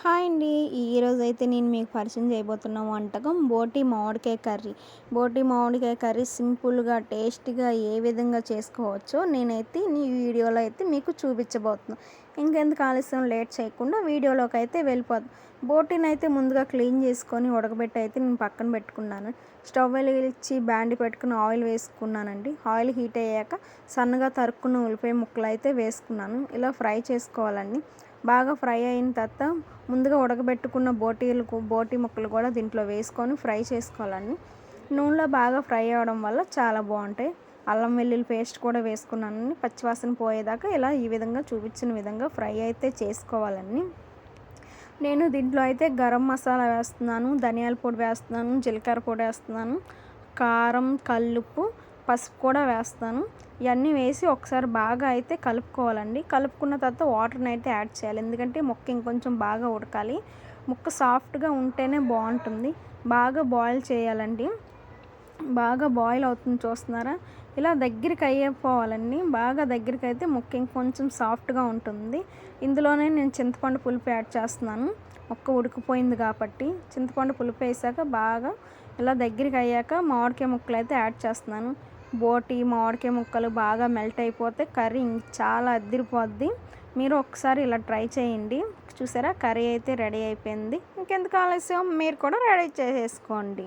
Hi అండి. ఈరోజైతే నేను మీకు పరిచయం చేయబోతున్న వంటకం బోటి మామిడికాయ కర్రీ. బోటి మామిడికాయ కర్రీ సింపుల్‌గా, టేస్టీగా ఏ విధంగా చేసుకోవచ్చో నేనైతే ఈ వీడియోలో అయితే మీకు చూపించబోతున్నా. ఇంకెందుకు ఆలస్యం, లేట్ చేయకుండా వీడియోలోకి అయితే వెళ్ళిపోదాం. బోటీనైతే ముందుగా క్లీన్ చేసుకొని ఉడకబెట్టి అయితే నేను పక్కన పెట్టుకున్నాను. స్టవ్ వెలిగించి బాండి పెట్టుకుని ఆయిల్ వేసుకున్నానండి. ఆయిల్ హీట్ అయ్యాక సన్నగా తరుక్కున్న ఉల్లిపాయ ముక్కలు అయితే వేసుకున్నాను. ఇలా ఫ్రై చేసుకోవాలండి. బాగా ఫ్రై అయిన తర్వాత ముందుగా ఉడకబెట్టుకున్న బోటీ ముక్కలు కూడా దీంట్లో వేసుకొని ఫ్రై చేసుకోవాలండి. నూనెలో బాగా ఫ్రై అవ్వడం వల్ల చాలా బాగుంటాయి. అల్లం వెల్లుల్లి పేస్ట్ కూడా వేసుకున్నాను. పచ్చివాసన పోయేదాకా ఇలా ఈ విధంగా చూపించిన విధంగా ఫ్రై అయితే చేసుకోవాలండి. నేను దీంట్లో అయితే గరం మసాలా వేస్తున్నాను, ధనియాల పొడి వేస్తున్నాను, జీలకర్ర పొడి వేస్తున్నాను, కారం, కల్లుప్పు, పసుపు కూడా వేస్తాను. ఇవన్నీ వేసి ఒకసారి బాగా అయితే కలుపుకోవాలండి. కలుపుకున్న తర్వాత వాటర్ని అయితే యాడ్ చేయాలి. ఎందుకంటే ముక్క ఇంకొంచెం బాగా ఉడకాలి. ముక్క సాఫ్ట్గా ఉంటేనే బాగుంటుంది. బాగా బాయిల్ చేయాలండి. బాగా బాయిల్ అవుతుంది చూస్తున్నారా, ఇలా దగ్గరికి అయిపోవాలండి. బాగా దగ్గరికి అయితే ముక్క ఇంకొంచెం సాఫ్ట్గా ఉంటుంది. ఇందులోనే నేను చింతపండు పులుపు యాడ్ చేస్తున్నాను. ముక్క ఉడికిపోయింది కాబట్టి చింతపండు పులుపు వేసాక బాగా ఇలా దగ్గరికి అయ్యాక మామిడికాయ ముక్కలు అయితే యాడ్ చేస్తున్నాను. బోటి మామిడికాయ ముక్కలు బాగా మెల్ట్ అయిపోతే కర్రీ చాలా అదిరిపోద్ది. మీరు ఒకసారి ఇలా ట్రై చేయండి. చూసారా, కర్రీ అయితే రెడీ అయిపోయింది. ఇంకెందుకు ఆలస్యం, మీరు కూడా రెడీ చేసేసుకోండి.